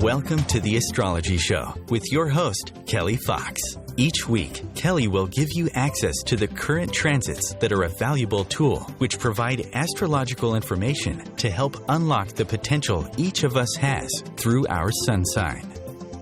Welcome to the Astrology Show with your host, Kelly Fox. Each week, Kelly will give you access to the current transits that are a valuable tool which provide astrological information to help unlock the potential each of us has through our sun sign.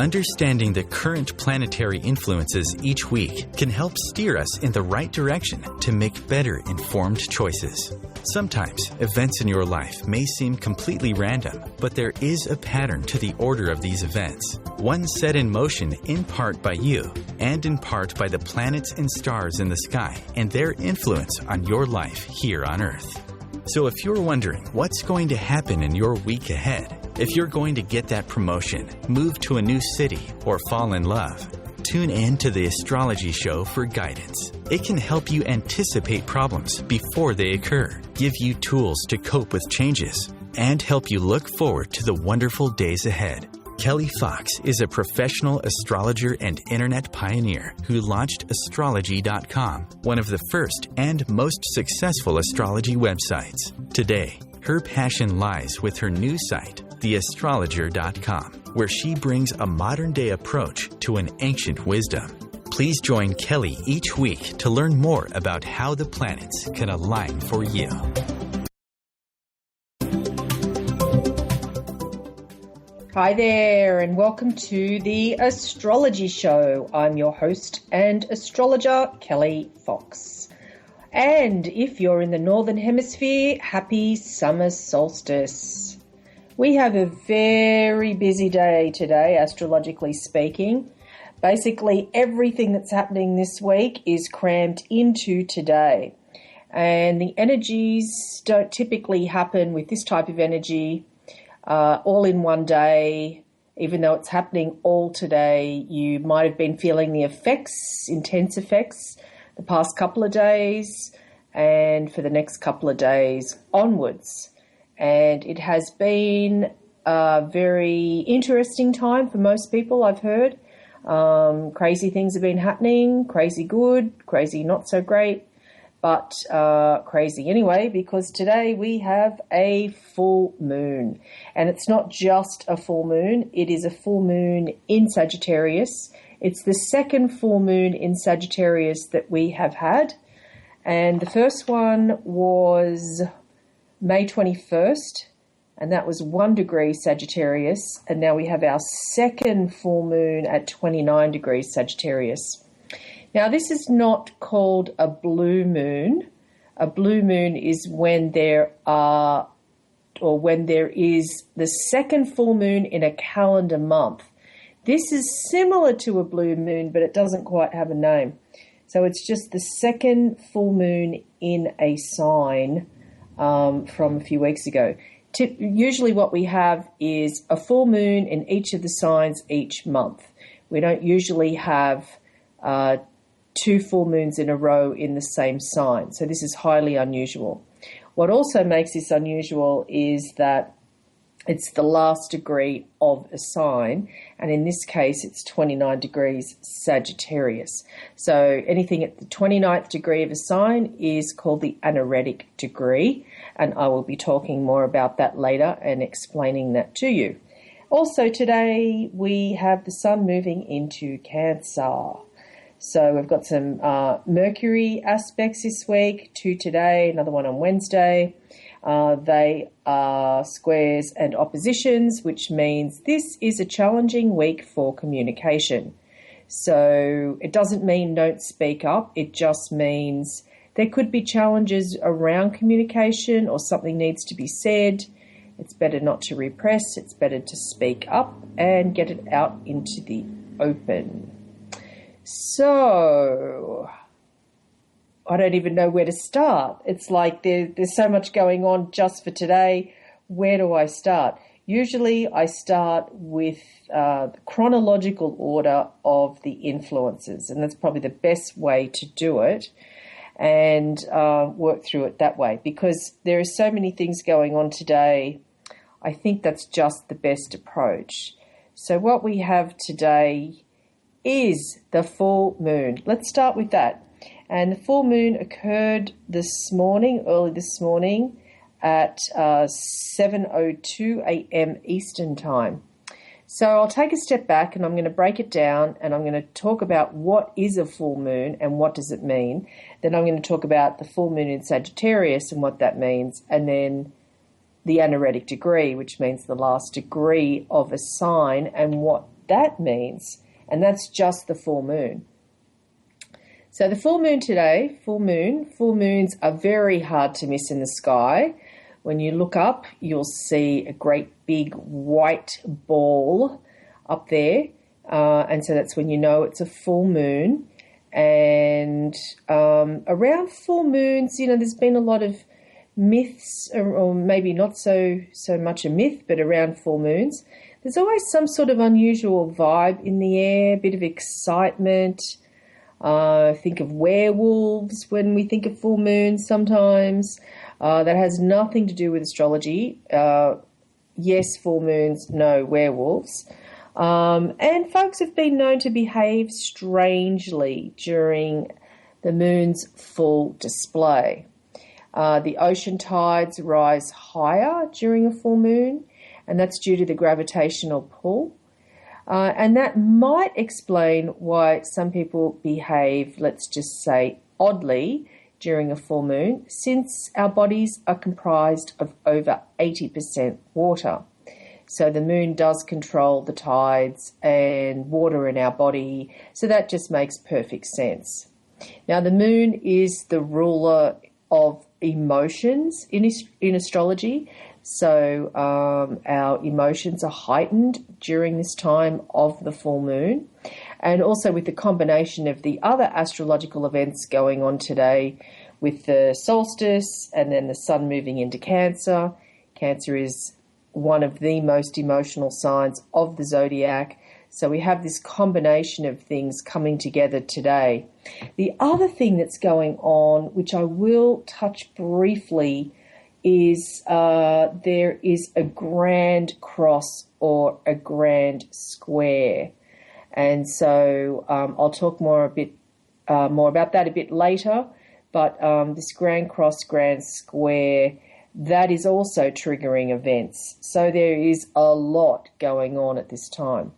Understanding the current planetary influences each week can help steer us in the right direction to make better informed choices. Sometimes, events in your life may seem completely random, but there is a pattern to the order of these events, one set in motion in part by you, and in part by the planets and stars in the sky and their influence on your life here on Earth. So if you're wondering what's going to happen in your week ahead, if you're going to get that promotion, move to a new city, or fall in love, tune in to the Astrology Show for guidance. It can help you anticipate problems before they occur, give you tools to cope with changes, and help you look forward to the wonderful days ahead. Kelly Fox is a professional astrologer and internet pioneer who launched Astrology.com, one of the first and most successful astrology websites. Today, her passion lies with her new site, theastrologer.com, where she brings a modern-day approach to an ancient wisdom. Please join Kelly each week to learn more about how the planets can align for you. Hi there, and welcome to the Astrology Show. I'm your host and astrologer, Kelly Fox. And if you're in the Northern Hemisphere, happy Summer Solstice. We have a very busy day today, astrologically speaking. Basically, everything that's happening this week is crammed into today. And the energies don't typically happen with this type of energy all in one day. Even though it's happening all today, you might have been feeling the effects, intense effects, the past couple of days and for the next couple of days onwards. And it has been a very interesting time for most people, I've heard. Crazy things have been happening, crazy good, crazy not so great, but crazy anyway, because today we have a full moon. And it's not just a full moon, it is a full moon in Sagittarius. It's the second full moon in Sagittarius that we have had. And the first one was May 21st, and that was 1 degree Sagittarius. And now we have our second full moon at 29 degrees Sagittarius. Now, this is not called a blue moon. A blue moon is when there is the second full moon in a calendar month. This is similar to a blue moon, but it doesn't quite have a name. So it's just the second full moon in a sign from a few weeks ago. Usually what we have is a full moon in each of the signs each month. We don't usually have 2 full moons in a row in the same sign. So this is highly unusual. What also makes this unusual is that it's the last degree of a sign, and in this case, it's 29 degrees Sagittarius. So anything at the 29th degree of a sign is called the anaretic degree, and I will be talking more about that later and explaining that to you. Also today, we have the sun moving into Cancer. So we've got some Mercury aspects this week, 2 today, another one on Wednesday. They are squares and oppositions, which means this is a challenging week for communication. So it doesn't mean don't speak up. It just means there could be challenges around communication or something needs to be said. It's better not to repress. It's better to speak up and get it out into the open. So I don't even know where to start. It's like there's so much going on just for today. Where do I start? Usually I start with the chronological order of the influences, and that's probably the best way to do it, and work through it that way. Because there are so many things going on today, I think that's just the best approach. So what we have today is the full moon. Let's start with that. And the full moon occurred early this morning at 7:02 a.m. Eastern Time. So I'll take a step back and I'm going to break it down, and I'm going to talk about what is a full moon and what does it mean. Then I'm going to talk about the full moon in Sagittarius and what that means, and then the anaretic degree, which means the last degree of a sign and what that means. And that's just the full moon. So the full moon today, full moons are very hard to miss in the sky. When you look up, you'll see a great big white ball up there. And so that's when you know it's a full moon. And around full moons, there's been a lot of myths, or maybe not so much a myth, but around full moons, there's always some sort of unusual vibe in the air, a bit of excitement. Think of werewolves when we think of full moons sometimes. That has nothing to do with astrology. Yes, full moons, no werewolves. And folks have been known to behave strangely during the moon's full display. The ocean tides rise higher during a full moon, and that's due to the gravitational pull. And that might explain why some people behave, let's just say, oddly during a full moon, since our bodies are comprised of over 80% water. So the moon does control the tides and water in our body, so that just makes perfect sense. Now, the moon is the ruler of emotions in astrology. So our emotions are heightened during this time of the full moon. And also with the combination of the other astrological events going on today with the solstice and then the sun moving into Cancer. Cancer is one of the most emotional signs of the zodiac. So we have this combination of things coming together today. The other thing that's going on, which I will touch briefly, is there is a grand cross or a grand square. And so I'll talk more about that a bit later. But this grand cross, grand square, that is also triggering events. So there is a lot going on at this time.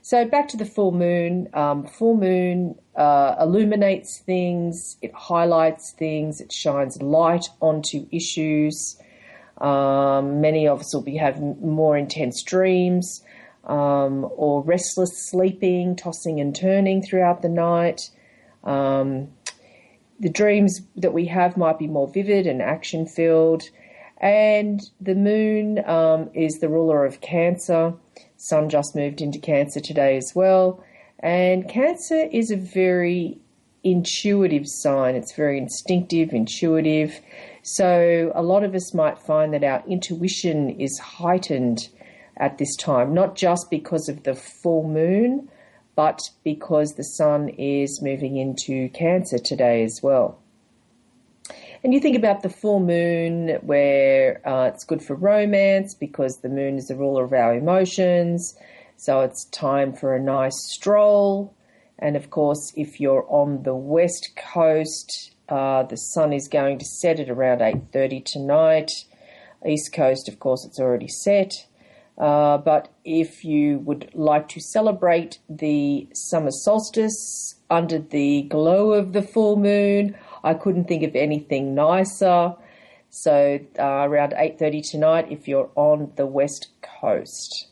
So back to the full moon. Full moon illuminates things, it highlights things, it shines light onto issues. Many of us will be having more intense dreams or restless sleeping, tossing and turning throughout the night. The dreams that we have might be more vivid and action-filled. And the moon is the ruler of Cancer. Sun just moved into Cancer today as well. And Cancer is a very intuitive sign. It's very instinctive, intuitive. So a lot of us might find that our intuition is heightened at this time, not just because of the full moon, but because the sun is moving into Cancer today as well. And you think about the full moon where it's good for romance because the moon is the ruler of our emotions. So it's time for a nice stroll. And of course, if you're on the west coast, the sun is going to set at around 8:30 tonight. East coast, of course, it's already set. But if you would like to celebrate the summer solstice under the glow of the full moon, I couldn't think of anything nicer. So around 8:30 tonight if you're on the west coast.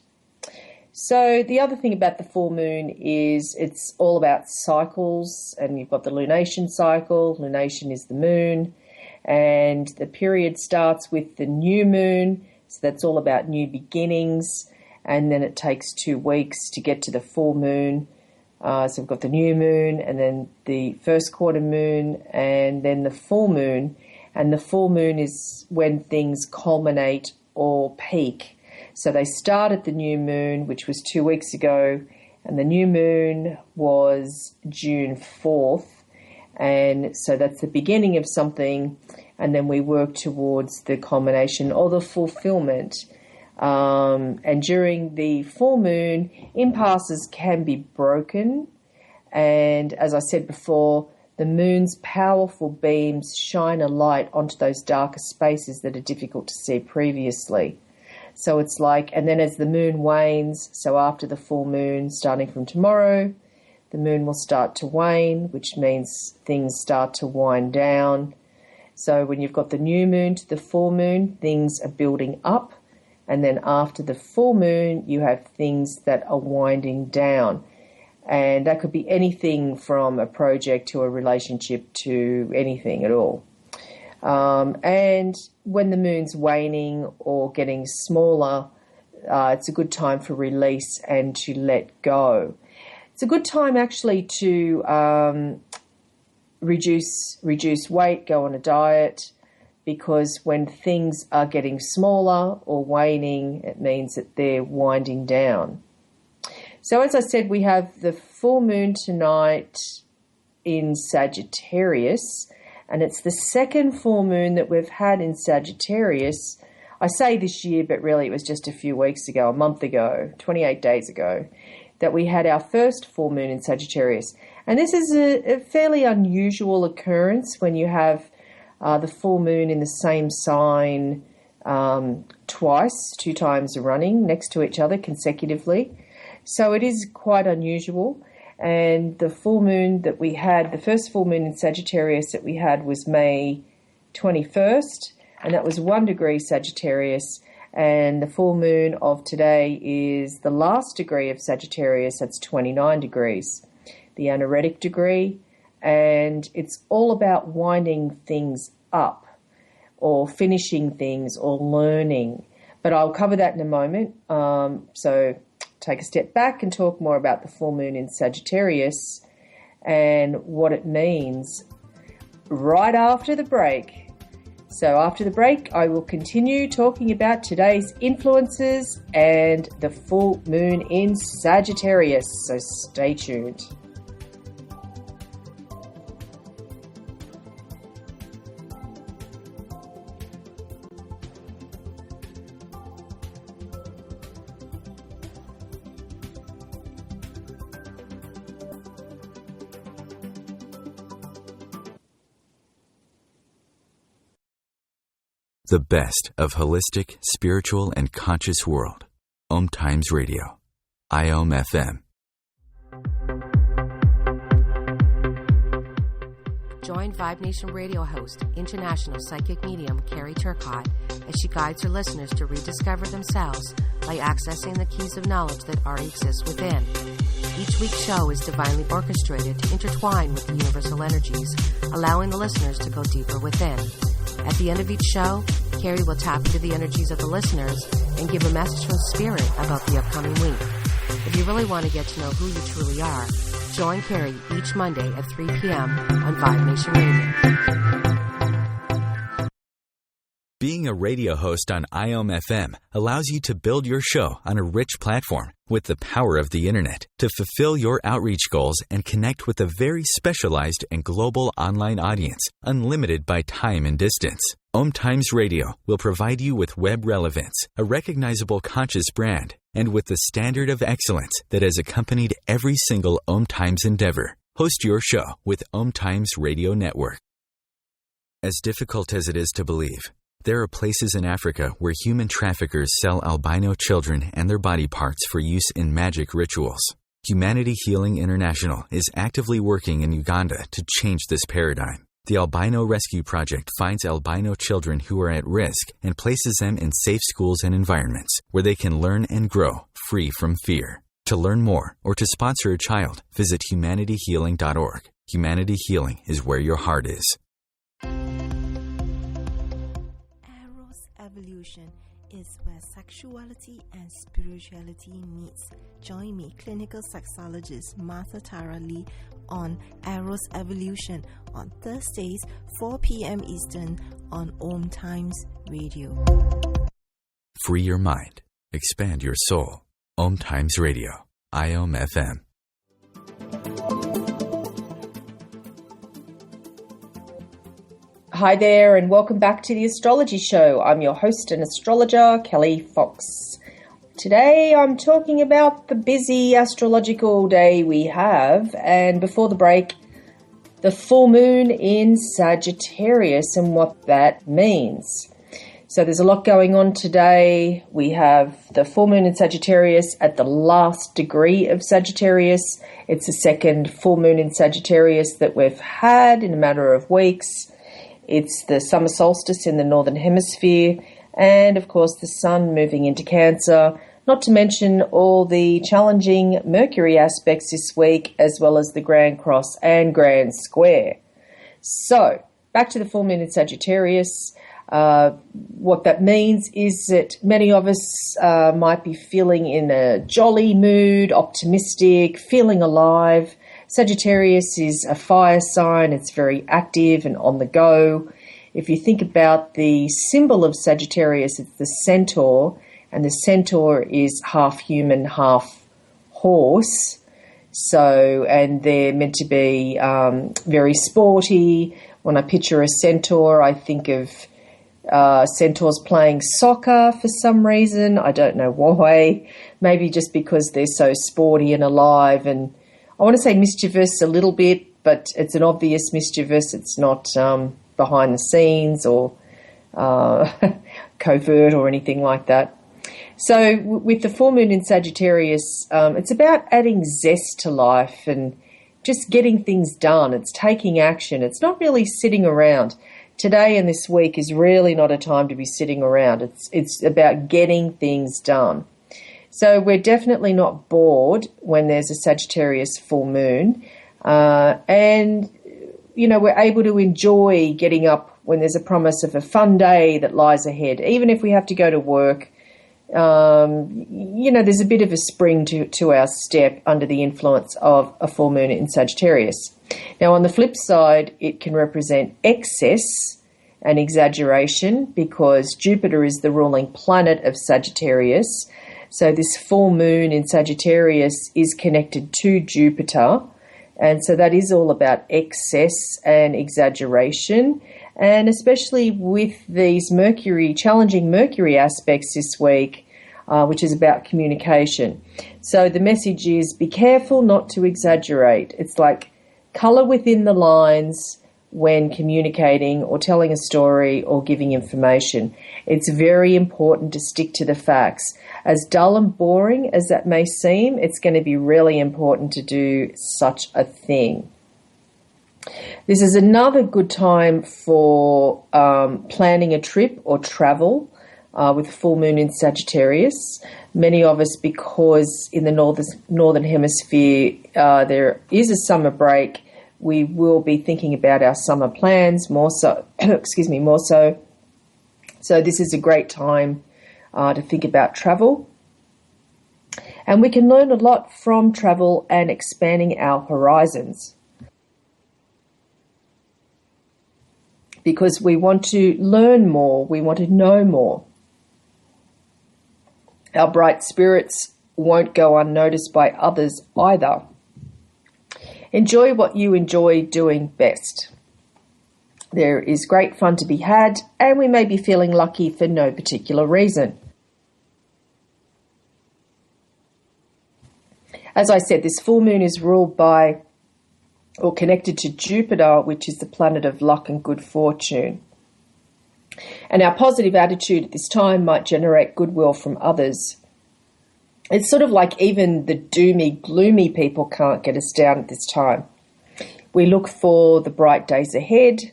So the other thing about the full moon is it's all about cycles, and you've got the lunation cycle. Lunation is the moon, and the period starts with the new moon. So that's all about new beginnings, and then it takes 2 weeks to get to the full moon. So we've got the new moon, and then the first quarter moon, and then the full moon. And the full moon is when things culminate or peak. So they start at the new moon, which was 2 weeks ago, and the new moon was June 4th. And so that's the beginning of something, and then we work towards the culmination or the fulfillment. And during the full moon, impasses can be broken. And as I said before, the moon's powerful beams shine a light onto those darker spaces that are difficult to see previously. So it's like, and then as the moon wanes, so after the full moon, starting from tomorrow, the moon will start to wane, which means things start to wind down. So when you've got the new moon to the full moon, things are building up. And then after the full moon, you have things that are winding down. And that could be anything from a project to a relationship to anything at all. And when the moon's waning or getting smaller, it's a good time for release and to let go. It's a good time actually to reduce weight, go on a diet, because when things are getting smaller or waning, it means that they're winding down. So as I said, we have the full moon tonight in Sagittarius, and it's the second full moon that we've had in Sagittarius. I say this year, but really it was just a few weeks ago, a month ago, 28 days ago, that we had our first full moon in Sagittarius. And this is a fairly unusual occurrence when you have the full moon in the same sign twice, 2 times running next to each other consecutively. So it is quite unusual. And the full moon that we had, the first full moon in Sagittarius that we had was May 21st, and that was 1 degree Sagittarius. And the full moon of today is the last degree of Sagittarius, that's 29 degrees, the anaretic degree. And it's all about winding things up or finishing things or learning. But I'll cover that in a moment. So take a step back and talk more about the full moon in Sagittarius and what it means right after the break. So after the break, I will continue talking about today's influences and the full moon in Sagittarius. So stay tuned. The best of holistic, spiritual, and conscious world. OMTimes Radio. IOM-FM. Join Vibe Nation radio host, international psychic medium Carrie Turcotte, as she guides her listeners to rediscover themselves by accessing the keys of knowledge that already exist within. Each week's show is divinely orchestrated to intertwine with the universal energies, allowing the listeners to go deeper within. At the end of each show, Carrie will tap into the energies of the listeners and give a message from Spirit about the upcoming week. If you really want to get to know who you truly are, join Carrie each Monday at 3 p.m. on Vibe Nation Radio. Being a radio host on IOM-FM allows you to build your show on a rich platform with the power of the internet to fulfill your outreach goals and connect with a very specialized and global online audience, unlimited by time and distance. OMTimes Radio will provide you with web relevance, a recognizable conscious brand, and with the standard of excellence that has accompanied every single OMTimes endeavor. Host your show with OMTimes Radio Network. As difficult as it is to believe, there are places in Africa where human traffickers sell albino children and their body parts for use in magic rituals. Humanity Healing International is actively working in Uganda to change this paradigm. The Albino Rescue Project finds albino children who are at risk and places them in safe schools and environments where they can learn and grow free from fear. To learn more or to sponsor a child, visit humanityhealing.org. Humanity Healing is where your heart is. Evolution is where sexuality and spirituality meets. Join me, clinical sexologist Martha Tara Lee, on Eros Evolution on Thursdays, 4 p.m. Eastern on OMTimes Radio. Free your mind. Expand your soul. OMTimes Radio. IOM-FM. Hi there, and welcome back to the Astrology Show. I'm your host and astrologer, Kelly Fox. Today I'm talking about the busy astrological day we have, and before the break, the full moon in Sagittarius and what that means. So there's a lot going on today. We have the full moon in Sagittarius at the last degree of Sagittarius. It's the second full moon in Sagittarius that we've had in a matter of weeks. It's the summer solstice in the Northern Hemisphere. And, of course, the sun moving into Cancer. Not to mention all the challenging Mercury aspects this week, as well as the Grand Cross and Grand Square. So, back to the full moon in Sagittarius. What that means is that many of us might be feeling in a jolly mood, optimistic, feeling alive. Sagittarius is a fire sign. It's very active and on the go. If you think about the symbol of Sagittarius, it's the centaur, and the centaur is half human, half horse. So, and they're meant to be very sporty. When I picture a centaur, I think of centaurs playing soccer for some reason. I don't know why. Maybe just because they're so sporty and alive, and I want to say mischievous a little bit, but it's an obvious mischievous. It's not behind the scenes or covert or anything like that. So with the full moon in Sagittarius, it's about adding zest to life and just getting things done. It's taking action. It's not really sitting around. Today and this week is really not a time to be sitting around. It's about getting things done. So we're definitely not bored when there's a Sagittarius full moon. And, you know, we're able to enjoy getting up when there's a promise of a fun day that lies ahead. Even if we have to go to work, you know, there's a bit of a spring to our step under the influence of a full moon in Sagittarius. Now, on the flip side, it can represent excess and exaggeration because Jupiter is the ruling planet of Sagittarius. So this full moon in Sagittarius is connected to Jupiter. And so that is all about excess and exaggeration. And especially with these challenging Mercury aspects this week, which is about communication. So the message is be careful not to exaggerate. It's like colour within the lines when communicating or telling a story or giving information. It's very important to stick to the facts. As dull and boring as that may seem, it's going to be really important to do such a thing. This is another good time for planning a trip or travel with full moon in Sagittarius. Many of us, because in the Northern Hemisphere there is a summer break, we will be thinking about our summer plans more so. more so. So this is a great time to think about travel. And we can learn a lot from travel and expanding our horizons. Because we want to learn more, we want to know more. Our bright spirits won't go unnoticed by others either. Enjoy what you enjoy doing best. There is great fun to be had, and we may be feeling lucky for no particular reason. As I said, this full moon is ruled by or connected to Jupiter, which is the planet of luck and good fortune. And our positive attitude at this time might generate goodwill from others. It's sort of like even the doomy, gloomy people can't get us down at this time. We look for the bright days ahead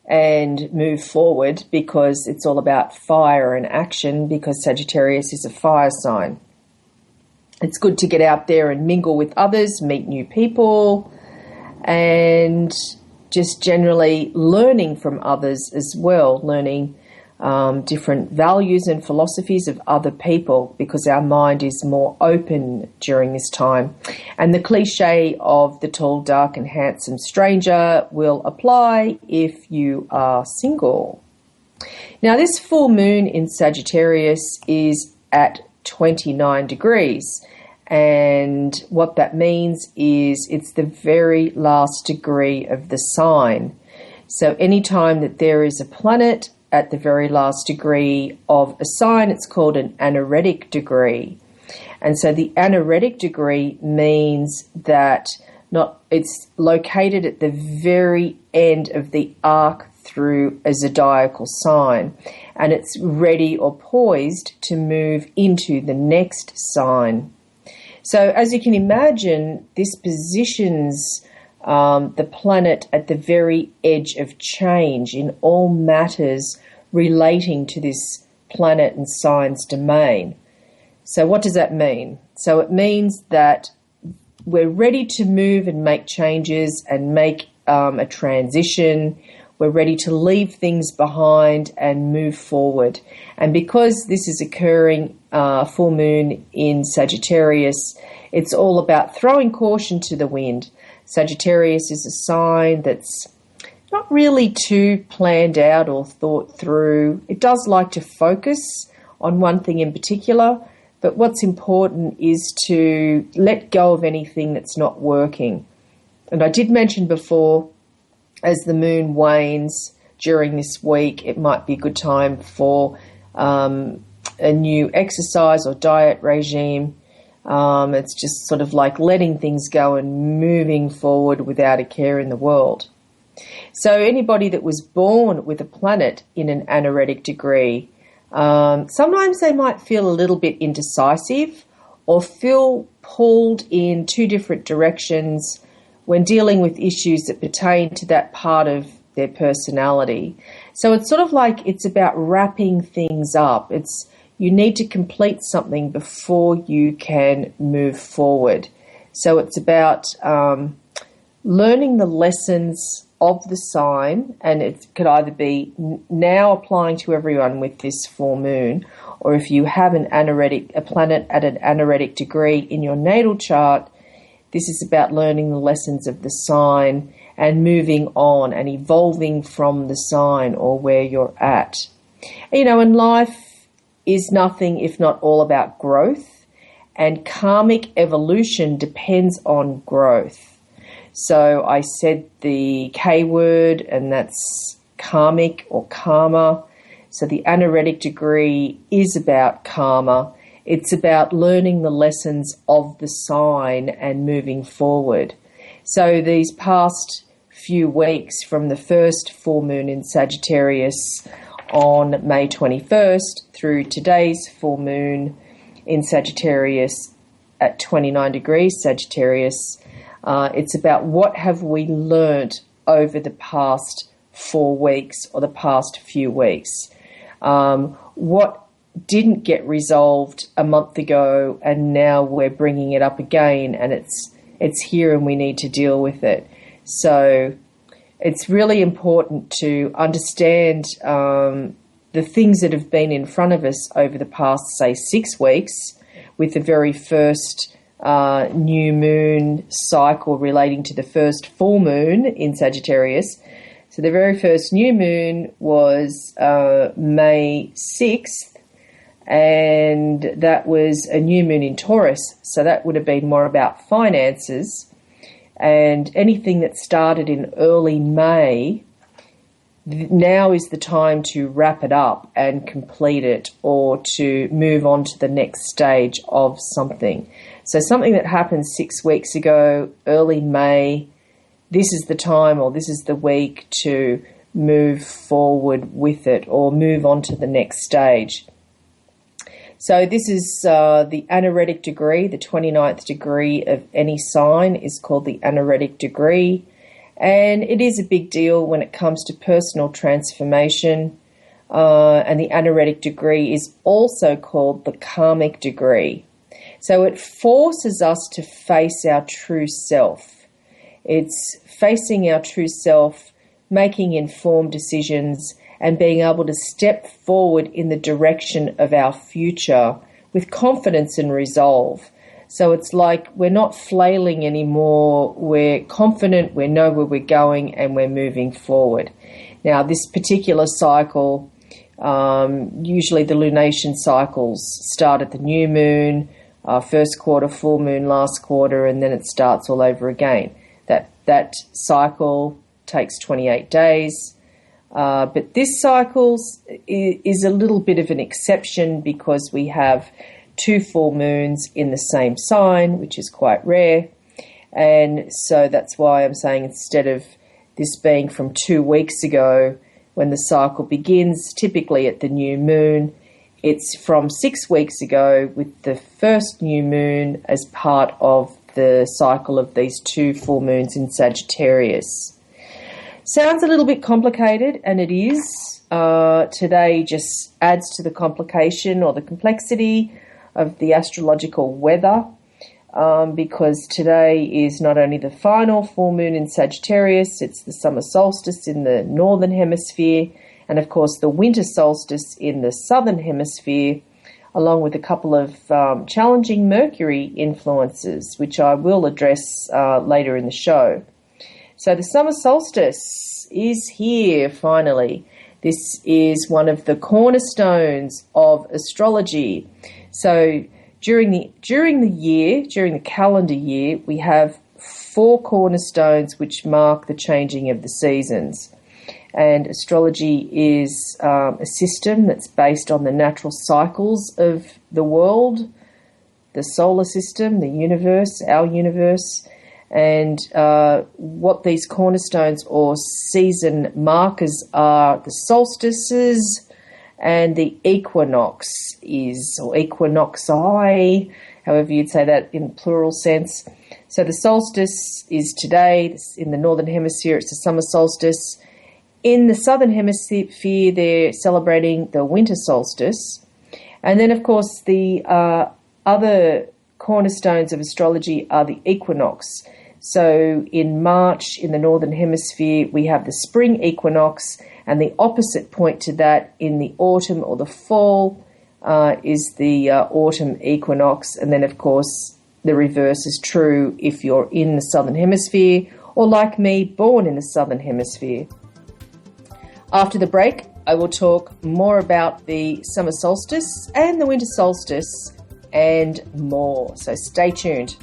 and move forward because it's all about fire and action because Sagittarius is a fire sign. It's good to get out there and mingle with others, meet new people, and just generally learning from others as well, learning different values and philosophies of other people because our mind is more open during this time. And the cliche of the tall, dark and handsome stranger will apply if you are single. Now, this full moon in Sagittarius is at 29 degrees. And what that means is it's the very last degree of the sign. So anytime that there is a planet at the very last degree of a sign, it's called an anaretic degree. And so the anaretic degree means that it's located at the very end of the arc through a zodiacal sign, and it's ready or poised to move into the next sign. So as you can imagine, this positions the planet at the very edge of change in all matters relating to this planet and sign's domain. So what does that mean? So it means that we're ready to move and make changes and make a transition. We're ready to leave things behind and move forward. And because this is occurring full moon in Sagittarius, it's all about throwing caution to the wind. Sagittarius is a sign that's not really too planned out or thought through. It does like to focus on one thing in particular, but what's important is to let go of anything that's not working. And I did mention before, as the moon wanes during this week, it might be a good time for a new exercise or diet regime. It's just sort of like letting things go and moving forward without a care in the world. So anybody that was born with a planet in an anaretic degree, sometimes they might feel a little bit indecisive or feel pulled in two different directions when dealing with issues that pertain to that part of their personality. So it's sort of like it's about wrapping things up. You need to complete something before you can move forward. So it's about learning the lessons of the sign, and it could either be now applying to everyone with this full moon, or if you have a planet at an anaretic degree in your natal chart, this is about learning the lessons of the sign and moving on and evolving from the sign or where you're at. And life is nothing if not all about growth, and karmic evolution depends on growth. So I said the K word, and that's karmic or karma. So the anaretic degree is about karma. It's about learning the lessons of the sign and moving forward. So these past few weeks from the first full moon in Sagittarius on May 21st through today's full moon in Sagittarius at 29 degrees Sagittarius, it's about what have we learnt over the past 4 weeks or the past few weeks. What didn't get resolved a month ago, and now we're bringing it up again, and it's here and we need to deal with it. So it's really important to understand the things that have been in front of us over the past, say, 6 weeks, with the very first new moon cycle relating to the first full moon in Sagittarius. So the very first new moon was May 6th, and that was a new moon in Taurus. So that would have been more about finances, and anything that started in early May, now is the time to wrap it up and complete it, or to move on to the next stage of something. So something that happened 6 weeks ago, early May, this is the time or this is the week to move forward with it or move on to the next stage. So this is the anaretic degree. The 29th degree of any sign is called the anaretic degree. And it is a big deal when it comes to personal transformation. And the anaretic degree is also called the karmic degree. So it forces us to face our true self. It's facing our true self, making informed decisions, and being able to step forward in the direction of our future with confidence and resolve. So it's like we're not flailing anymore, we're confident, we know where we're going, and we're moving forward. Now, this particular cycle, usually the lunation cycles start at the new moon, first quarter, full moon, last quarter, and then it starts all over again. That cycle takes 28 days. But this cycle is a little bit of an exception because we have 2 full moons in the same sign, which is quite rare. And so that's why I'm saying instead of this being from 2 weeks ago, when the cycle begins, typically at the new moon. It's from 6 weeks ago, with the first new moon as part of the cycle of these 2 full moons in Sagittarius. Sounds a little bit complicated, and it is. Today just adds to the complication or the complexity of the astrological weather, because today is not only the final full moon in Sagittarius, it's the Summer Solstice in the Northern Hemisphere, and of course the Winter Solstice in the Southern Hemisphere, along with a couple of challenging Mercury influences, which I will address later in the show. So the Summer Solstice is here finally. This is one of the cornerstones of astrology. So during the calendar year, we have 4 cornerstones which mark the changing of the seasons. And astrology is a system that's based on the natural cycles of the world, the solar system, the universe, our universe, and what these cornerstones or season markers are: the solstices and the equinox or equinoxi, however you'd say that in plural sense. So the solstice is today. In the Northern Hemisphere, it's the Summer Solstice. In the Southern Hemisphere, they're celebrating the Winter Solstice. And then, of course, the other cornerstones of astrology are the equinox. So in March, in the Northern Hemisphere, we have the spring equinox, and the opposite point to that in the autumn or the fall is the autumn equinox. And then, of course, the reverse is true if you're in the Southern Hemisphere, or like me, born in the Southern Hemisphere. After the break, I will talk more about the Summer Solstice and the Winter Solstice and more. So stay tuned.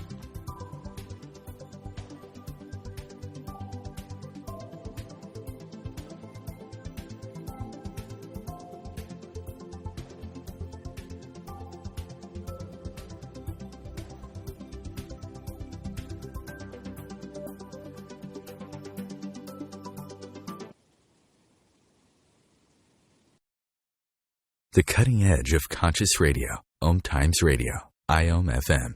The cutting edge of conscious radio, OMTimes Radio, IOM-FM.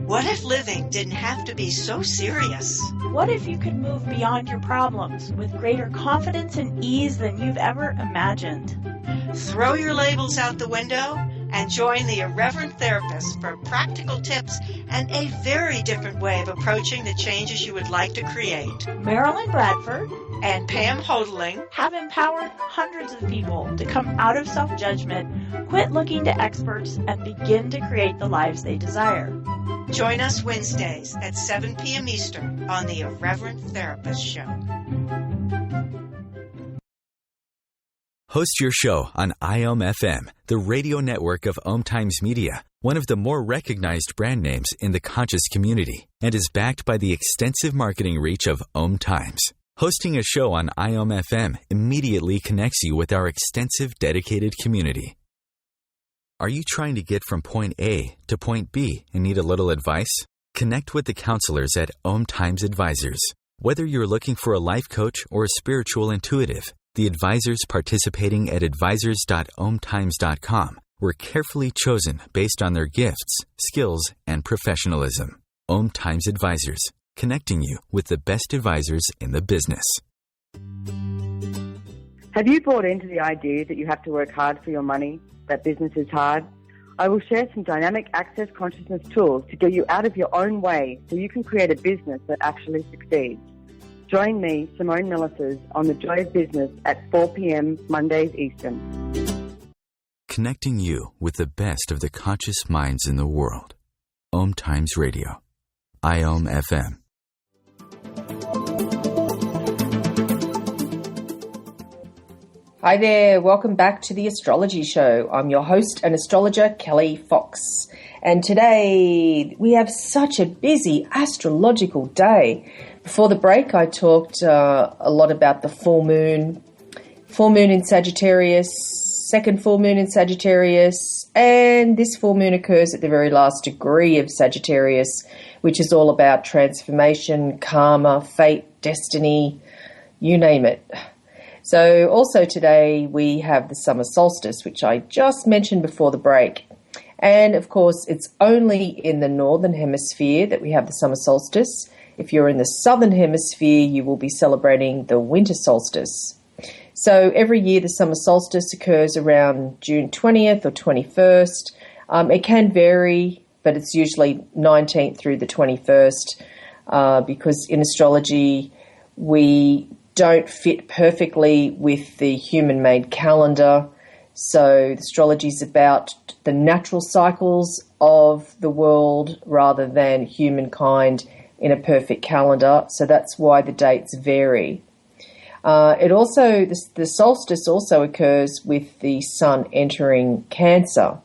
What if living didn't have to be so serious? What if you could move beyond your problems with greater confidence and ease than you've ever imagined? Throw your labels out the window and join the Irreverent Therapist for practical tips and a very different way of approaching the changes you would like to create. Marilyn Bradford and Pam Hodling have empowered hundreds of people to come out of self-judgment, quit looking to experts, and begin to create the lives they desire. Join us Wednesdays at 7 p.m. Eastern on the Irreverent Therapist Show. Host your show on IOM-FM, the radio network of OMTimes Media, one of the more recognized brand names in the conscious community, and is backed by the extensive marketing reach of OMTimes. Hosting a show on IOM-FM immediately connects you with our extensive dedicated community. Are you trying to get from point A to point B and need a little advice? Connect with the counselors at OMTimes Advisors. Whether you're looking for a life coach or a spiritual intuitive, the advisors participating at advisors.omtimes.com were carefully chosen based on their gifts, skills, and professionalism. OMTimes Advisors, connecting you with the best advisors in the business. Have you bought into the idea that you have to work hard for your money, that business is hard? I will share some dynamic access consciousness tools to get you out of your own way so you can create a business that actually succeeds. Join me, Simone Millicers, on The Joy of Business at 4 p.m. Mondays Eastern. Connecting you with the best of the conscious minds in the world. OMTimes Radio. IOM-FM. Hi there, welcome back to the Astrology Show. I'm your host and astrologer, Kelly Fox. And today we have such a busy astrological day. Before the break, I talked a lot about the full moon in Sagittarius, second full moon in Sagittarius, and this full moon occurs at the very last degree of Sagittarius, which is all about transformation, karma, fate, destiny, you name it. So also today we have the summer solstice, which I just mentioned before the break. And of course, it's only in the Northern Hemisphere that we have the summer solstice. If you're in the Southern Hemisphere, you will be celebrating the Winter Solstice. So every year the summer solstice occurs around June 20th or 21st. It can vary, but it's usually 19th through the 21st because in astrology we don't fit perfectly with the human-made calendar. So astrology is about the natural cycles of the world rather than humankind in a perfect calendar. So that's why the dates vary. The solstice also occurs with the sun entering Cancer,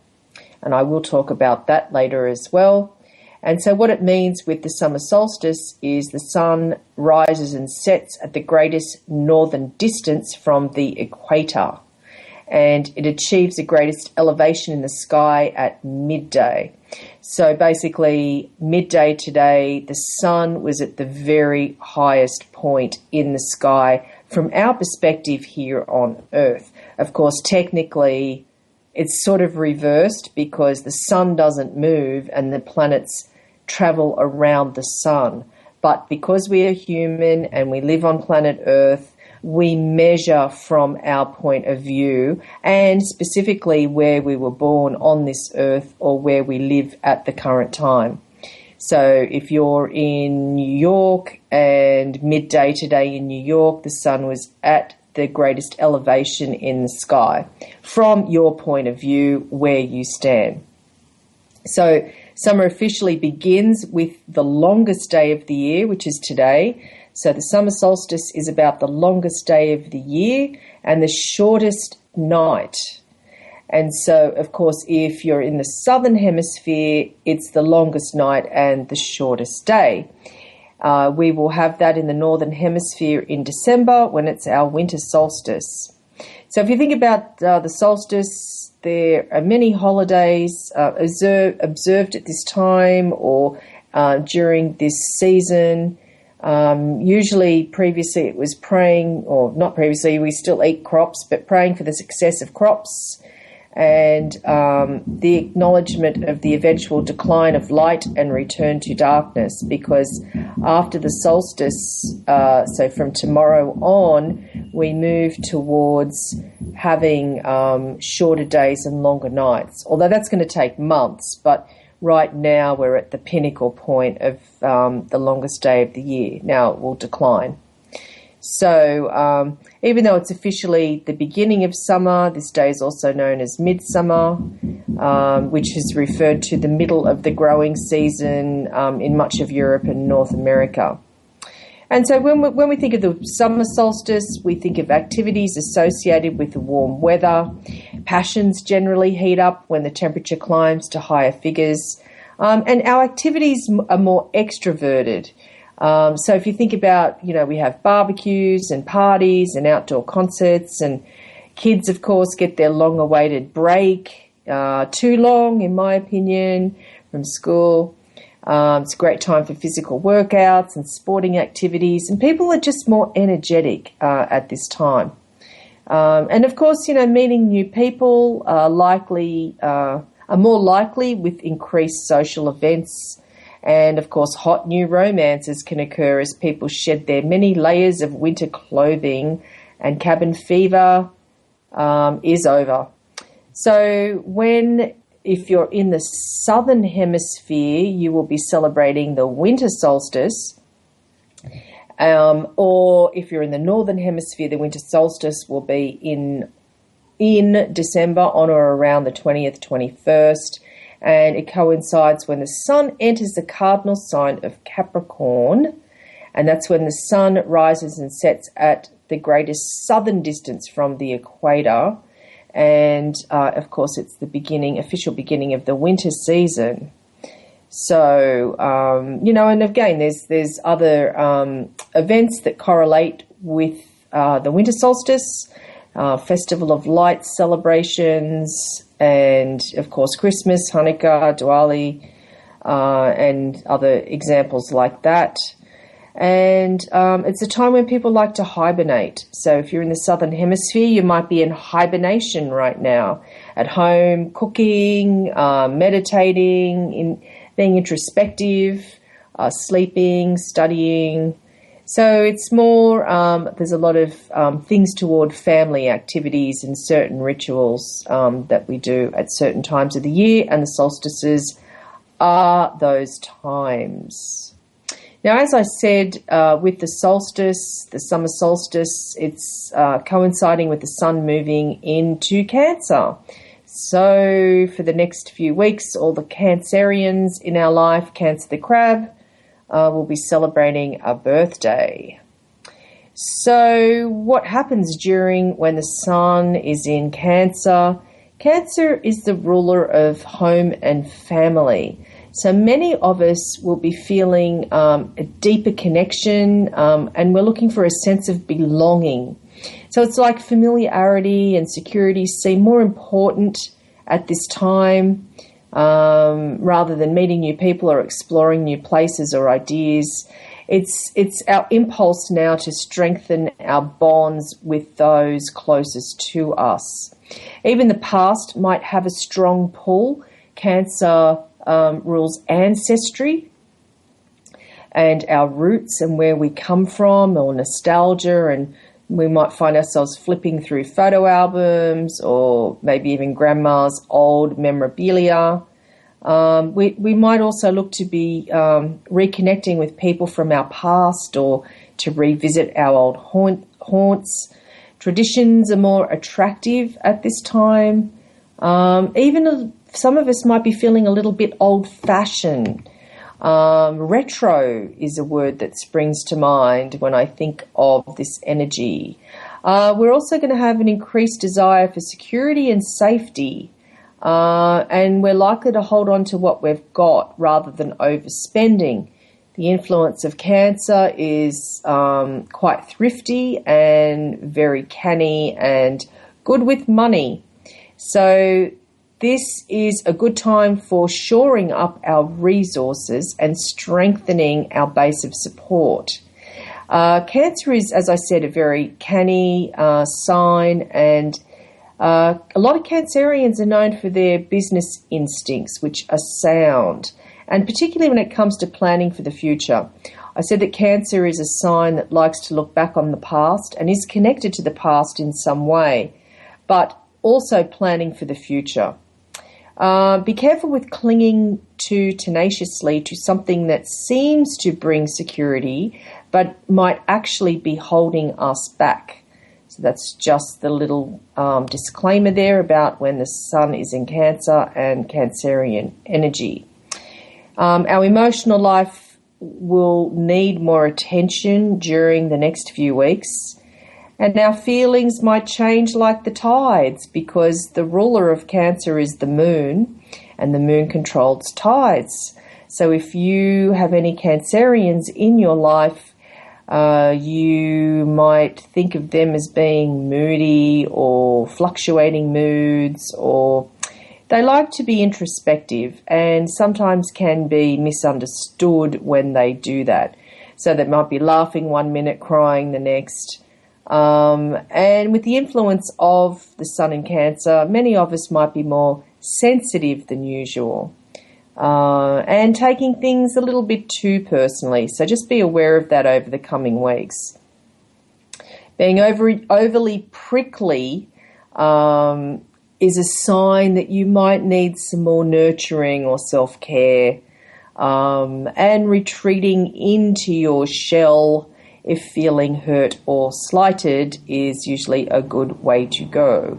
and I will talk about that later as well. And so what it means with the summer solstice is the sun rises and sets at the greatest northern distance from the equator, and it achieves the greatest elevation in the sky at midday. So basically, midday today, the sun was at the very highest point in the sky from our perspective here on Earth. Of course, technically, it's sort of reversed because the sun doesn't move and the planets travel around the sun. But because we are human and we live on planet Earth, we measure from our point of view and specifically where we were born on this earth or where we live at the current time. So if you're in New York and midday today in New York, the sun was at the greatest elevation in the sky from your point of view where you stand. So summer officially begins with the longest day of the year, which is today. So the summer solstice is about the longest day of the year and the shortest night. And so, of course, if you're in the Southern Hemisphere, it's the longest night and the shortest day. We will have that in the Northern Hemisphere in December when it's our winter solstice. So if you think about the solstice, there are many holidays observed at this time or during this season. Usually previously it was praying, or not previously, we still eat crops, but praying for the success of crops and the acknowledgement of the eventual decline of light and return to darkness, because after the solstice, so from tomorrow on, we move towards having shorter days and longer nights, although that's going to take months, but right now we're at the pinnacle point of the longest day of the year. Now it will decline. So even though it's officially the beginning of summer, this day is also known as midsummer, which is referred to the middle of the growing season in much of Europe and North America. And so when we think of the summer solstice, we think of activities associated with the warm weather. Passions generally heat up when the temperature climbs to higher figures. And our activities are more extroverted. So if you think about, we have barbecues and parties and outdoor concerts, and kids, of course, get their long-awaited break, too long, in my opinion, from school. It's a great time for physical workouts and sporting activities, and people are just more energetic at this time. And of course, meeting new people are more likely with increased social events. And of course, hot new romances can occur as people shed their many layers of winter clothing and cabin fever is over. So if you're in the Southern Hemisphere, you will be celebrating the Winter Solstice. Or if you're in the Northern Hemisphere, the Winter Solstice will be in December on or around the 20th, 21st. And it coincides when the sun enters the cardinal sign of Capricorn. And that's when the sun rises and sets at the greatest southern distance from the equator. And, of course, it's the official beginning of the winter season. So, and again, there's other events that correlate with the winter solstice, Festival of Lights celebrations, and, of course, Christmas, Hanukkah, Diwali, and other examples like that. And it's a time when people like to hibernate. So if you're in the Southern Hemisphere, you might be in hibernation right now, at home, cooking, meditating, being introspective, sleeping, studying. So it's more, there's a lot of things toward family activities and certain rituals that we do at certain times of the year, and the solstices are those times. Now, as I said, with the solstice, the summer solstice, it's coinciding with the sun moving into Cancer. So for the next few weeks, all the Cancerians in our life, Cancer the crab, will be celebrating a birthday. So what happens when the sun is in Cancer? Cancer is the ruler of home and family. So many of us will be feeling a deeper connection, and we're looking for a sense of belonging. So it's like familiarity and security seem more important at this time, rather than meeting new people or exploring new places or ideas. It's our impulse now to strengthen our bonds with those closest to us. Even the past might have a strong pull. Cancer rules ancestry and our roots and where we come from, or nostalgia, and we might find ourselves flipping through photo albums or maybe even grandma's old memorabilia. We might also look to be reconnecting with people from our past, or to revisit our old haunts. Traditions are more attractive at this time. Even some of us might be feeling a little bit old-fashioned. Retro is a word that springs to mind when I think of this energy. We're also going to have an increased desire for security and safety, and we're likely to hold on to what we've got rather than overspending. The influence of Cancer is quite thrifty and very canny and good with money. So this is a good time for shoring up our resources and strengthening our base of support. Cancer is, as I said, a very canny sign, and a lot of Cancerians are known for their business instincts, which are sound, and particularly when it comes to planning for the future. I said that Cancer is a sign that likes to look back on the past and is connected to the past in some way, but also planning for the future. Be careful with clinging tenaciously to something that seems to bring security, but might actually be holding us back. So that's just the little disclaimer there about when the sun is in Cancer and Cancerian energy. Our emotional life will need more attention during the next few weeks. And our feelings might change like the tides, because the ruler of Cancer is the moon, and the moon controls tides. So if you have any Cancerians in your life, you might think of them as being moody or fluctuating moods, or they like to be introspective and sometimes can be misunderstood when they do that. So they might be laughing one minute, crying the next. And with the influence of the sun in Cancer, many of us might be more sensitive than usual, and taking things a little bit too personally. So just be aware of that over the coming weeks. Being overly prickly is a sign that you might need some more nurturing or self-care, and retreating into your shell if feeling hurt or slighted is usually a good way to go.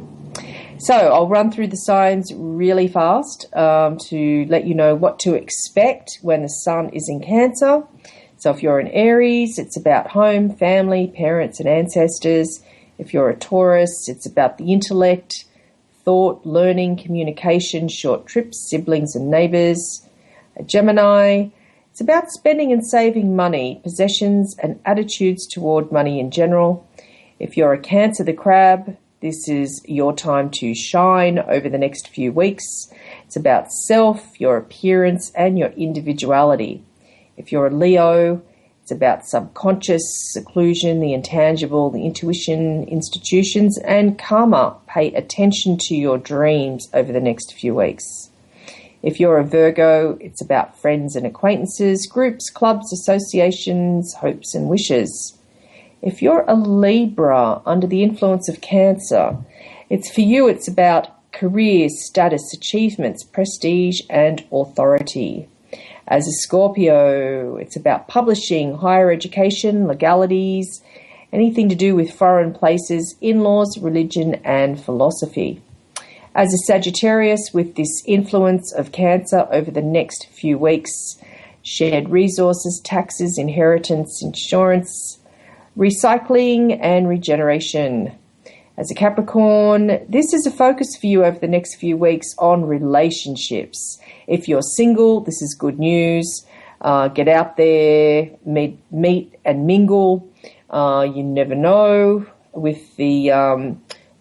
So I'll run through the signs really fast to let you know what to expect when the sun is in Cancer. So if you're an Aries, it's about home, family, parents and ancestors. If you're a Taurus, it's about the intellect, thought, learning, communication, short trips, siblings and neighbours. A Gemini, it's about spending and saving money, possessions and attitudes toward money in general. If you're a Cancer the crab, this is your time to shine over the next few weeks. It's about self, your appearance and your individuality. If you're a Leo, It's about subconscious, seclusion, the intangible, the intuition, institutions, and karma. Pay attention to your dreams over the next few weeks. If you're a Virgo, it's about friends and acquaintances, groups, clubs, associations, hopes and wishes. If you're a Libra under the influence of Cancer, it's about career, status, achievements, prestige, and authority. As a Scorpio, it's about publishing, higher education, legalities, anything to do with foreign places, in-laws, religion, and philosophy. As a Sagittarius, with this influence of Cancer over the next few weeks, shared resources, taxes, inheritance, insurance, recycling, and regeneration. As a Capricorn, this is a focus for you over the next few weeks on relationships. If you're single, this is good news. Get out there, meet and mingle. You never know. With the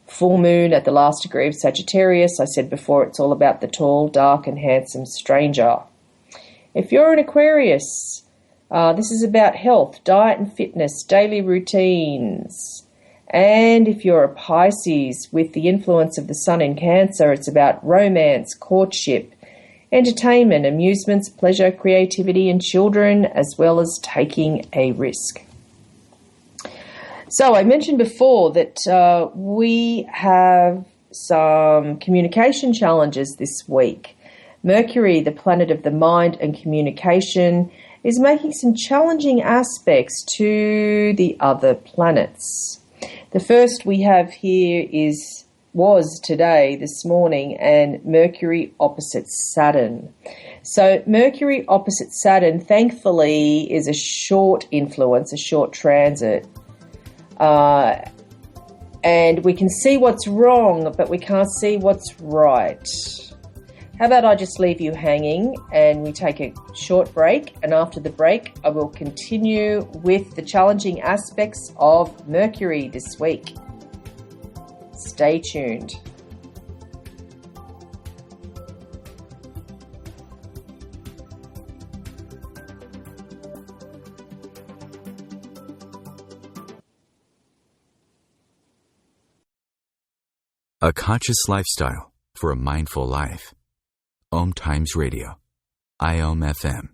full moon at the last degree of Sagittarius, I said before, it's all about the tall, dark, and handsome stranger. If you're an Aquarius, this is about health, diet and fitness, daily routines. And if you're a Pisces, with the influence of the sun in Cancer, it's about romance, courtship, entertainment, amusements, pleasure, creativity, and children, as well as taking a risk. So I mentioned before that we have some communication challenges this week. Mercury, the planet of the mind and communication, is making some challenging aspects to the other planets. The first we have here was today, this morning, and Mercury opposite Saturn. So Mercury opposite Saturn, thankfully, is a short influence, a short transit. And we can see what's wrong, but we can't see what's right. How about I just leave you hanging and we take a short break, and after the break I will continue with the challenging aspects of Mercury this week. Stay tuned. A conscious lifestyle for a mindful life. OMTimes Radio, IOM-FM.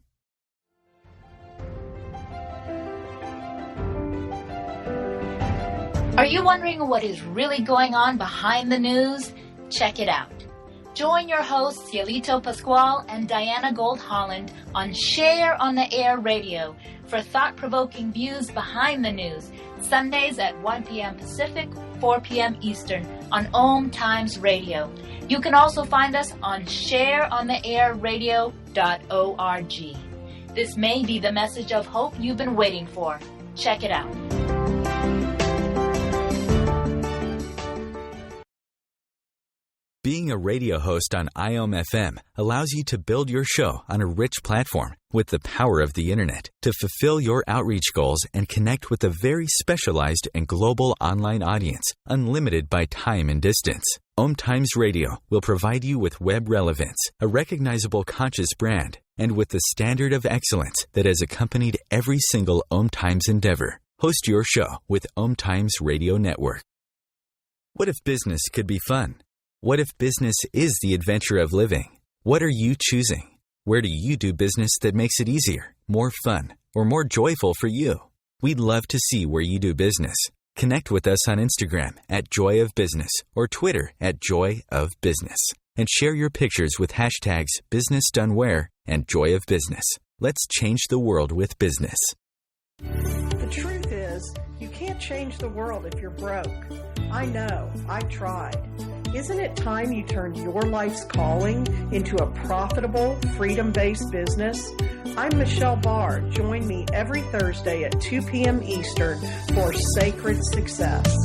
Are you wondering what is really going on behind the news? Check it out. Join your hosts Cielito Pascual and Diana Gold Holland on Share on the Air Radio for thought-provoking views behind the news, Sundays at 1 p.m. Pacific, 4 p.m. Eastern on OMTimes Radio. You can also find us on shareontheairradio.org. This may be the message of hope you've been waiting for. Check it out. Being a radio host on IOM-FM allows you to build your show on a rich platform with the power of the internet to fulfill your outreach goals and connect with a very specialized and global online audience, unlimited by time and distance. OMTimes Radio will provide you with web relevance, a recognizable conscious brand, and with the standard of excellence that has accompanied every single OMTimes endeavor. Host your show with OMTimes Radio Network. What if business could be fun? What if business is the adventure of living? What are you choosing? Where do you do business that makes it easier, more fun, or more joyful for you? We'd love to see where you do business. Connect with us on Instagram at Joy of Business or Twitter at Joy of Business, and share your pictures with hashtags BusinessDoneWhere and Joy of Business. Let's change the world with business. The truth is, you can't change the world if you're broke. I know, I've tried. Isn't it time you turned your life's calling into a profitable, freedom-based business? I'm Michelle Barr. Join me every Thursday at 2 p.m. Eastern for Sacred Success.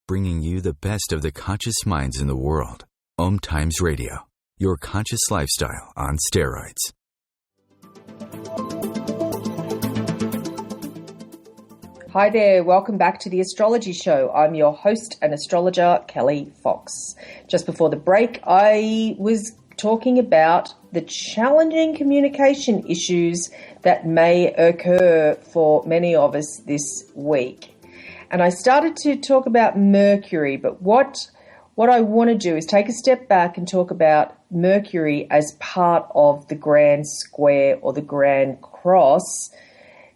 Bringing you the best of the conscious minds in the world. OMTimes Radio, your conscious lifestyle on steroids. Hi there, welcome back to the Astrology Show. I'm your host and astrologer, Kelly Fox. Just before the break, I was talking about the challenging communication issues that may occur for many of us this week. And I started to talk about Mercury, but what I want to do is take a step back and talk about Mercury as part of the grand square or the grand cross.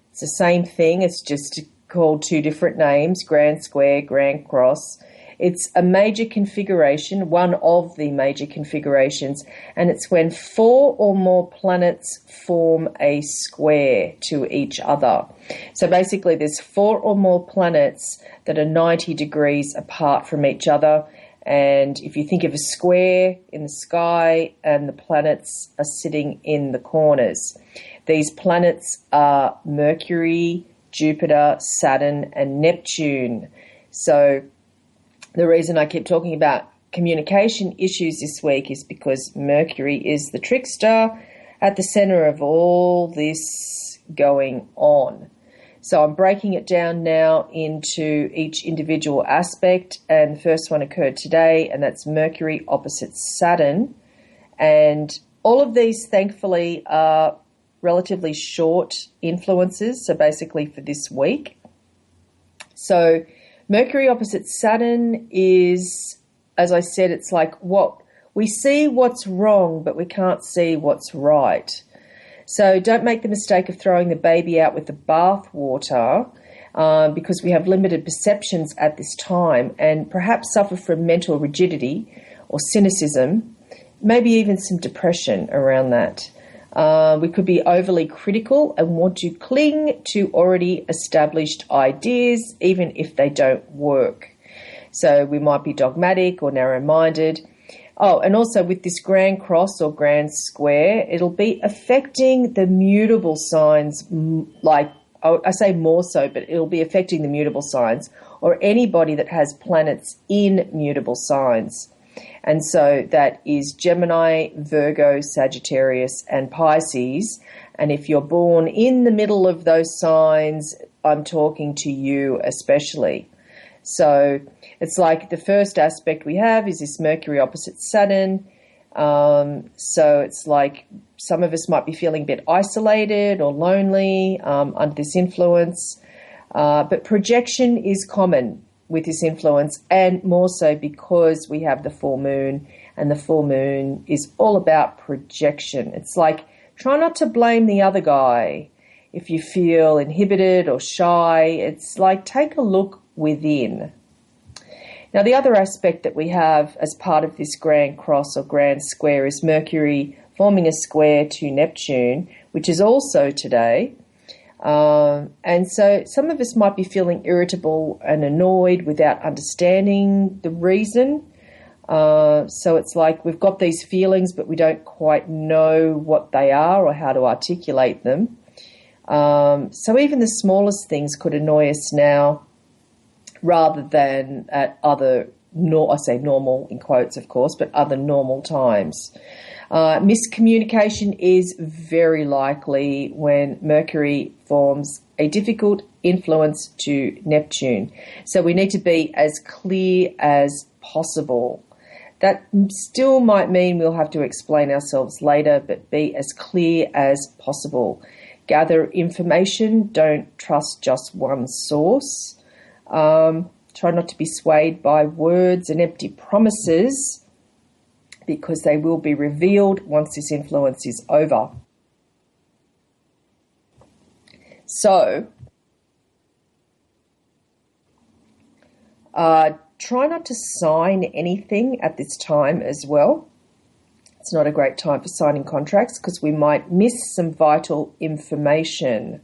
It's the same thing, it's just called two different names, grand square, grand cross. It's a major configuration, one of the major configurations, and it's when 4 or more planets form a square to each other. So basically there's 4 or more planets that are 90 degrees apart from each other, and if you think of a square in the sky and the planets are sitting in the corners, these planets are Mercury, Jupiter, Saturn, and Neptune. So the reason I keep talking about communication issues this week is because Mercury is the trickster at the center of all this going on. So I'm breaking it down now into each individual aspect, and the first one occurred today, and that's Mercury opposite Saturn. And all of these, thankfully, are relatively short influences, so basically for this week. So Mercury opposite Saturn is, as I said, it's like what we see what's wrong, but we can't see what's right. So don't make the mistake of throwing the baby out with the bathwater because we have limited perceptions at this time and perhaps suffer from mental rigidity or cynicism, maybe even some depression around that. We could be overly critical and want to cling to already established ideas, even if they don't work. So we might be dogmatic or narrow-minded. Oh, and also with this grand cross or grand square, it'll be affecting the mutable signs, like I say more so, but it'll be affecting the mutable signs or anybody that has planets in mutable signs. And so that is Gemini, Virgo, Sagittarius, and Pisces. And if you're born in the middle of those signs, I'm talking to you especially. So it's like the first aspect we have is this Mercury opposite Saturn. So it's like some of us might be feeling a bit isolated or lonely under this influence. But projection is common with this influence, and more so because we have the full moon, and the full moon is all about projection. It's like, try not to blame the other guy if you feel inhibited or shy. It's like, take a look within. Now, the other aspect that we have as part of this grand cross or grand square is Mercury forming a square to Neptune, which is also today. And so some of us might be feeling irritable and annoyed without understanding the reason. So it's like we've got these feelings, but we don't quite know what they are or how to articulate them. So even the smallest things could annoy us now rather than at other, I say normal in quotes, of course, but other normal times. Miscommunication is very likely when Mercury forms a difficult influence to Neptune. So we need to be as clear as possible. That still might mean we'll have to explain ourselves later, but be as clear as possible. Gather information, don't trust just one source. Try not to be swayed by words and empty promises, because they will be revealed once this influence is over. So, try not to sign anything at this time as well. It's not a great time for signing contracts because we might miss some vital information.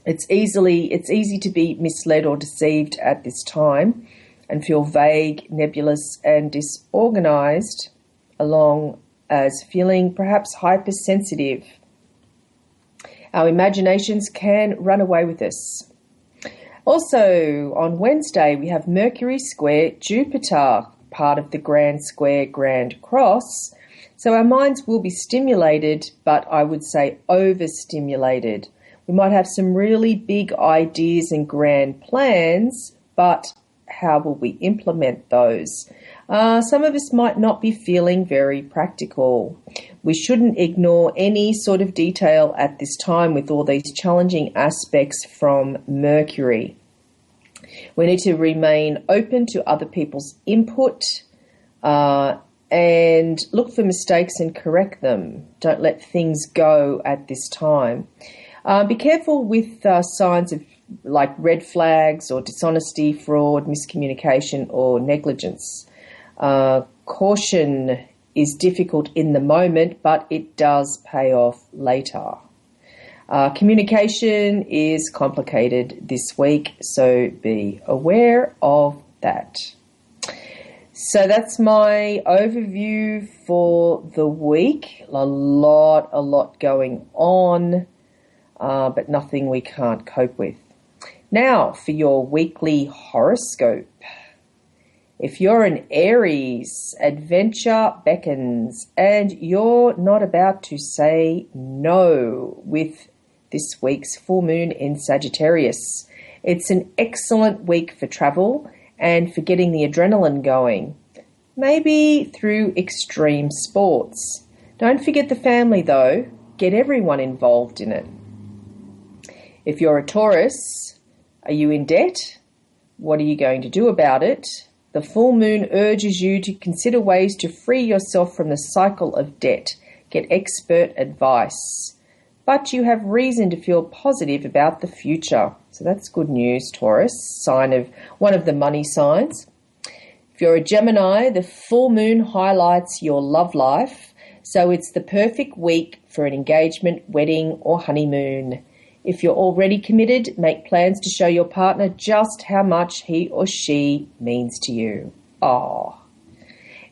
It's easy to be misled or deceived at this time and feel vague, nebulous, and disorganized, along as feeling perhaps hypersensitive. Our imaginations can run away with us. Also, on Wednesday, we have Mercury square Jupiter, part of the grand square grand cross. So our minds will be stimulated, but I would say overstimulated. We might have some really big ideas and grand plans, but how will we implement those? Some of us might not be feeling very practical. We shouldn't ignore any sort of detail at this time with all these challenging aspects from Mercury. We need to remain open to other people's input and look for mistakes and correct them. Don't let things go at this time. Be careful with signs of like red flags or dishonesty, fraud, miscommunication or negligence. Caution is difficult in the moment, but it does pay off later. Communication is complicated this week, so be aware of that. So that's my overview for the week. A lot going on, but nothing we can't cope with. Now for your weekly horoscope. If you're an Aries, adventure beckons, and you're not about to say no with this week's full moon in Sagittarius. It's an excellent week for travel and for getting the adrenaline going, maybe through extreme sports. Don't forget the family though, get everyone involved in it. If you're a Taurus, are you in debt? What are you going to do about it? The full moon urges you to consider ways to free yourself from the cycle of debt. Get expert advice. But you have reason to feel positive about the future. So that's good news, Taurus, sign of one of the money signs. If you're a Gemini, the full moon highlights your love life, so it's the perfect week for an engagement, wedding or honeymoon. If you're already committed, make plans to show your partner just how much he or she means to you.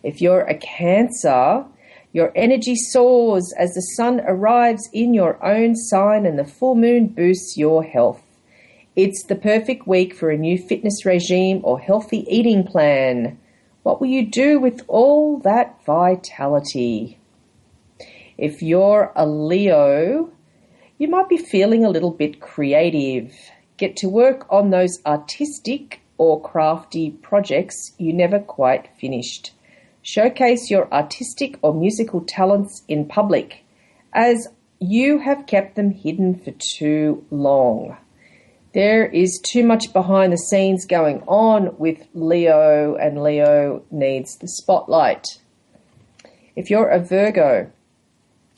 If you're a Cancer, your energy soars as the sun arrives in your own sign and the full moon boosts your health. It's the perfect week for a new fitness regime or healthy eating plan. What will you do with all that vitality? If you're a Leo, you might be feeling a little bit creative. Get to work on those artistic or crafty projects you never quite finished. Showcase your artistic or musical talents in public, as you have kept them hidden for too long. There is too much behind the scenes going on with Leo, and Leo needs the spotlight. If you're a Virgo,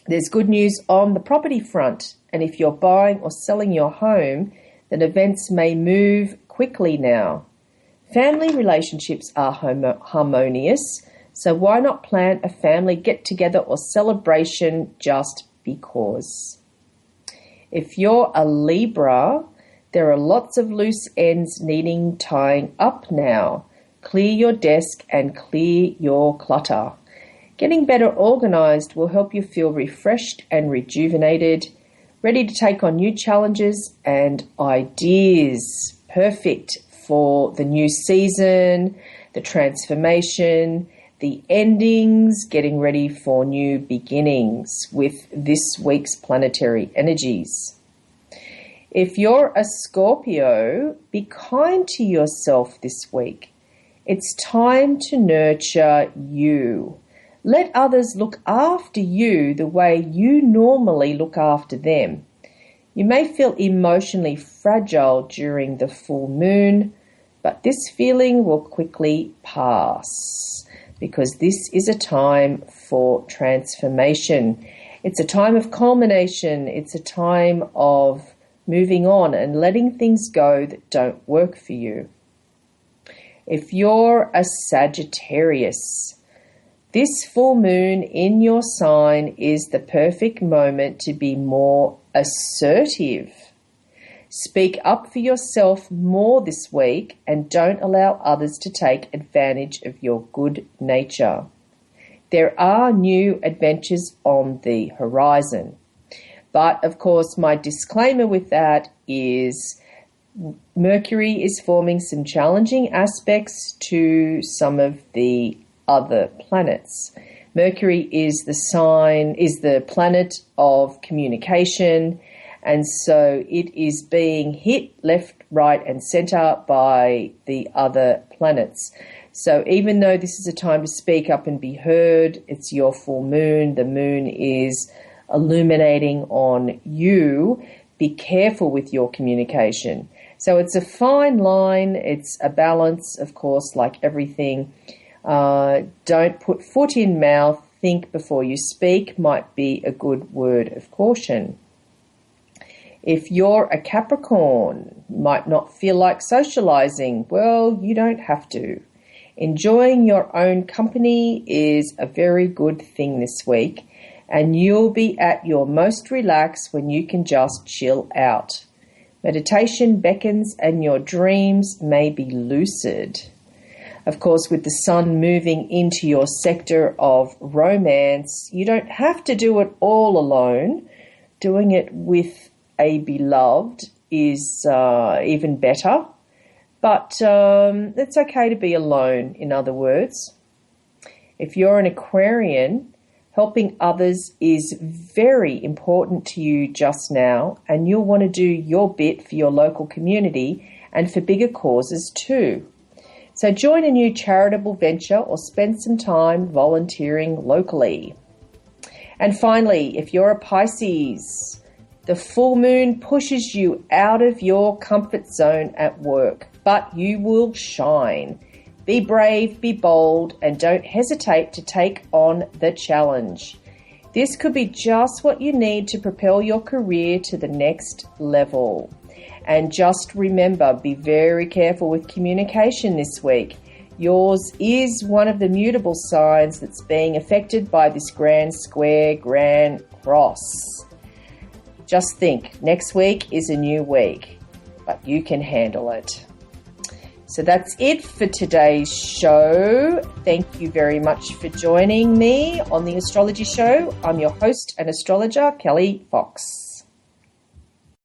there's good news on the property front, and if you're buying or selling your home, then events may move quickly now. Family relationships are harmonious, so why not plan a family get-together or celebration just because? If you're a Libra, there are lots of loose ends needing tying up now. Clear your desk and clear your clutter. Getting better organized will help you feel refreshed and rejuvenated, ready to take on new challenges and ideas. Perfect for the new season, the transformation, the endings, getting ready for new beginnings with this week's planetary energies. If you're a Scorpio, be kind to yourself this week. It's time to nurture you. Let others look after you the way you normally look after them. You may feel emotionally fragile during the full moon, but this feeling will quickly pass because this is a time for transformation. It's a time of culmination. It's a time of moving on and letting things go that don't work for you. If you're a Sagittarius, this full moon in your sign is the perfect moment to be more assertive. Speak up for yourself more this week and don't allow others to take advantage of your good nature. There are new adventures on the horizon. But, of course, my disclaimer with that is Mercury is forming some challenging aspects to some of the other planets. Mercury is the planet of communication, and so it is being hit left, right and center by the other planets. So even though this is a time to speak up and be heard, it's your full moon. The moon is illuminating on you. Be careful with your communication. So it's a fine line. It's a balance, of course, like everything. Don't put foot in mouth. Think before you speak might be a good word of caution. If you're a Capricorn, you might not feel like socializing. Well, you don't have to. Enjoying your own company is a very good thing this week, and you'll be at your most relaxed when you can just chill out. Meditation beckons and your dreams may be lucid. Of course, with the sun moving into your sector of romance, you don't have to do it all alone. Doing it with a beloved is even better. But it's okay to be alone, in other words. If you're an Aquarian, helping others is very important to you just now, and you'll want to do your bit for your local community and for bigger causes too. So join a new charitable venture or spend some time volunteering locally. And finally, if you're a Pisces, the full moon pushes you out of your comfort zone at work, but you will shine. Be brave, be bold, and don't hesitate to take on the challenge. This could be just what you need to propel your career to the next level. And just remember, be very careful with communication this week. Yours is one of the mutable signs that's being affected by this grand square, grand cross. Just think, next week is a new week, but you can handle it. So that's it for today's show. Thank you very much for joining me on the Astrology Show. I'm your host and astrologer, Kelly Fox.